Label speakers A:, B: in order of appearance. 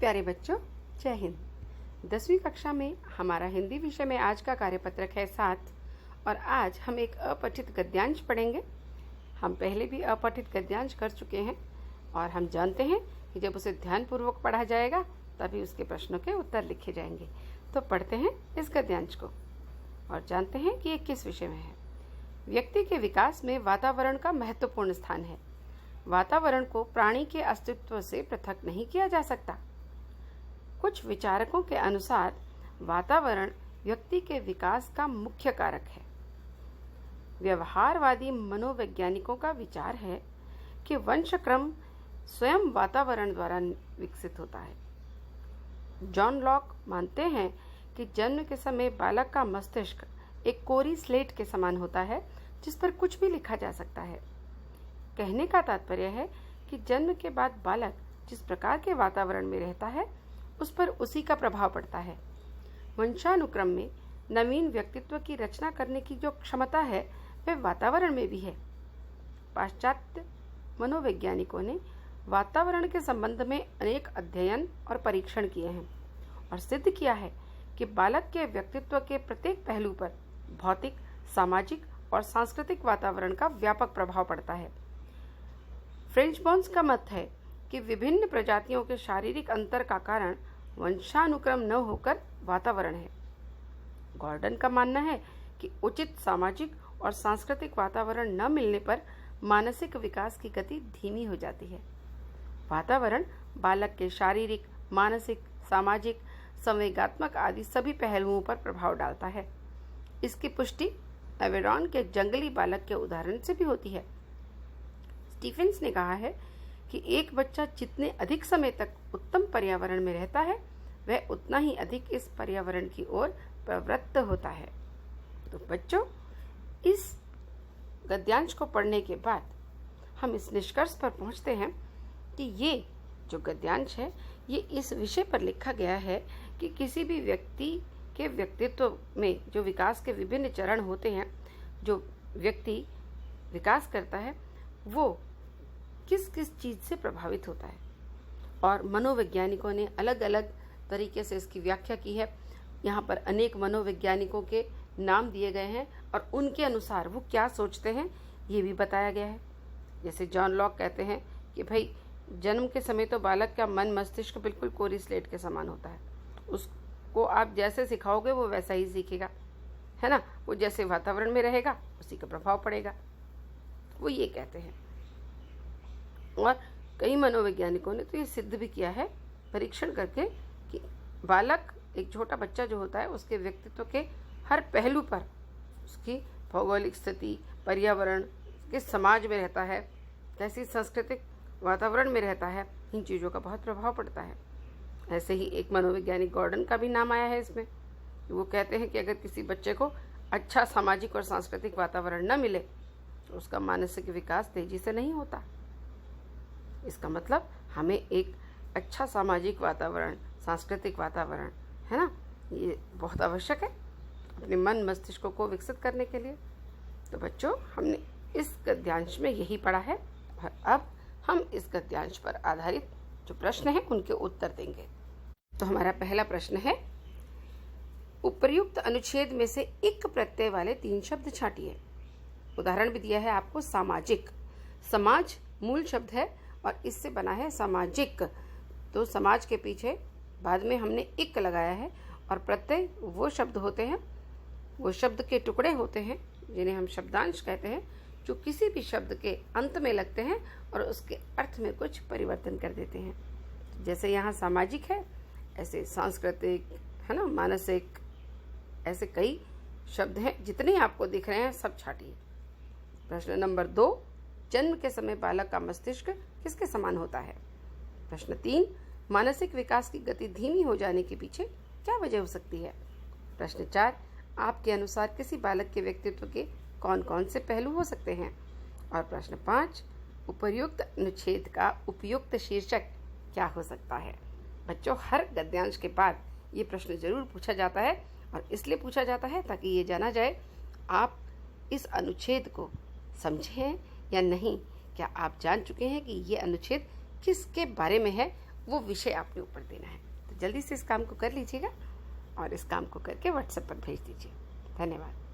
A: प्यारे बच्चों, जय हिंद। 10वीं कक्षा में हमारा हिंदी विषय में आज का कार्यपत्रक है 7 और आज हम एक अपठित गद्यांश पढ़ेंगे। हम पहले भी अपठित गद्यांश कर चुके हैं और हम जानते हैं कि जब उसे ध्यानपूर्वक पढ़ा जाएगा तभी उसके प्रश्नों के उत्तर लिखे जाएंगे। तो पढ़ते हैं इस गद्यांश को और जानते हैं कि ये किस विषय में है। व्यक्ति के विकास में वातावरण का महत्वपूर्ण स्थान है। वातावरण को प्राणी के अस्तित्व से पृथक नहीं किया जा सकता। कुछ विचारकों के अनुसार वातावरण व्यक्ति के विकास का मुख्य कारक है। व्यवहारवादी मनोवैज्ञानिकों का विचार है कि वंशक्रम स्वयं वातावरण द्वारा विकसित होता है। जॉन लॉक मानते हैं कि जन्म के समय बालक का मस्तिष्क एक कोरी स्लेट के समान होता है जिस पर कुछ भी लिखा जा सकता है। कहने का तात्पर्य है कि जन्म के बाद बालक जिस प्रकार के वातावरण में रहता है उस पर उसी का प्रभाव पड़ता है। वंशानुक्रम में नवीन व्यक्तित्व की रचना करने की जो क्षमता है वह वातावरण में भी है। पाश्चात्य मनोवैज्ञानिकों ने वातावरण के संबंध में अनेक अध्ययन और परीक्षण किए हैं और सिद्ध किया है कि बालक के व्यक्तित्व के प्रत्येक पहलू पर भौतिक, सामाजिक और सांस्कृतिक वातावरण का व्यापक प्रभाव पड़ता है। फ्रेंचबॉन्स का मत है कि विभिन्न प्रजातियों के शारीरिक अंतर का कारण वंशानुक्रम न होकर वातावरण है। गॉर्डन का मानना है कि उचित सामाजिक और सांस्कृतिक वातावरण न मिलने पर मानसिक विकास की गति धीमी हो जाती है। वातावरण बालक के शारीरिक, मानसिक, सामाजिक, संवेगात्मक आदि सभी पहलुओं पर प्रभाव डालता है। इसकी पुष्टि एवेरॉन के जंगली बालक के उदाहरण से भी होती है। स्टीफेंस ने कहा है कि एक बच्चा जितने अधिक समय तक उत्तम पर्यावरण में रहता है वह उतना ही अधिक इस पर्यावरण की ओर प्रवृत्त होता है। तो बच्चों, इस गद्यांश को पढ़ने के बाद हम इस निष्कर्ष पर पहुंचते हैं कि ये जो गद्यांश है ये इस विषय पर लिखा गया है कि किसी भी व्यक्ति के व्यक्तित्व में जो विकास के विभिन्न चरण होते हैं, जो व्यक्ति विकास करता है वो किस किस चीज़ से प्रभावित होता है। और मनोवैज्ञानिकों ने अलग अलग तरीके से इसकी व्याख्या की है। यहाँ पर अनेक मनोवैज्ञानिकों के नाम दिए गए हैं और उनके अनुसार वो क्या सोचते हैं ये भी बताया गया है। जैसे जॉन लॉक कहते हैं कि भाई जन्म के समय तो बालक का मन मस्तिष्क बिल्कुल कोरी स्लेट के समान होता है। उसको आप जैसे सिखाओगे वो वैसा ही सीखेगा, है ना। वो जैसे वातावरण में रहेगा उसी का प्रभाव पड़ेगा, वो ये कहते हैं। और कई मनोवैज्ञानिकों ने तो ये सिद्ध भी किया है परीक्षण करके कि बालक, एक छोटा बच्चा जो होता है, उसके व्यक्तित्व के हर पहलू पर उसकी भौगोलिक स्थिति, पर्यावरण, किस समाज में रहता है, कैसी सांस्कृतिक वातावरण में रहता है, इन चीज़ों का बहुत प्रभाव पड़ता है। ऐसे ही एक मनोवैज्ञानिक गॉर्डन का भी नाम आया है इसमें। वो कहते हैं कि अगर किसी बच्चे को अच्छा सामाजिक और सांस्कृतिक वातावरण न मिले तो उसका मानसिक विकास तेजी से नहीं होता। इसका मतलब हमें एक अच्छा सामाजिक वातावरण, सांस्कृतिक वातावरण, है ना, ये बहुत आवश्यक है अपने मन मस्तिष्क को विकसित करने के लिए। तो बच्चों, हमने इस गद्यांश में यही पढ़ा है और अब हम इस गद्यांश पर आधारित जो प्रश्न हैं उनके उत्तर देंगे। तो हमारा पहला प्रश्न है, उपर्युक्त अनुच्छेद में से इक प्रत्यय वाले 3 शब्द छांटिए। उदाहरण भी दिया है आपको, सामाजिक। समाज मूल शब्द है और इससे बना है सामाजिक। तो समाज के पीछे बाद में हमने इक लगाया है और प्रत्यय वो शब्द होते हैं, वो शब्द के टुकड़े होते हैं जिन्हें हम शब्दांश कहते हैं, जो किसी भी शब्द के अंत में लगते हैं और उसके अर्थ में कुछ परिवर्तन कर देते हैं। जैसे यहाँ सामाजिक है, ऐसे सांस्कृतिक, है ना, मानसिक, ऐसे कई शब्द हैं। जितने आपको दिख रहे हैं सब छाटिए। प्रश्न नंबर 2, जन्म के समय बालक का मस्तिष्क किसके समान होता है। प्रश्न 3, मानसिक विकास की गति धीमी हो जाने के पीछे क्या वजह हो सकती है। प्रश्न 4, आपके अनुसार किसी बालक के व्यक्तित्व के कौन कौन से पहलू हो सकते हैं। और प्रश्न 5, उपर्युक्त अनुच्छेद का उपयुक्त शीर्षक क्या हो सकता है। बच्चों, हर गद्यांश के बाद ये प्रश्न जरूर पूछा जाता है और इसलिए पूछा जाता है ताकि ये जाना जाए आप इस अनुच्छेद को समझे या नहीं। क्या आप जान चुके हैं कि ये अनुच्छेद किसके बारे में है, वो विषय आपने ऊपर देना है। तो जल्दी से इस काम को कर लीजिएगा और इस काम को करके व्हाट्सएप पर भेज दीजिए। धन्यवाद।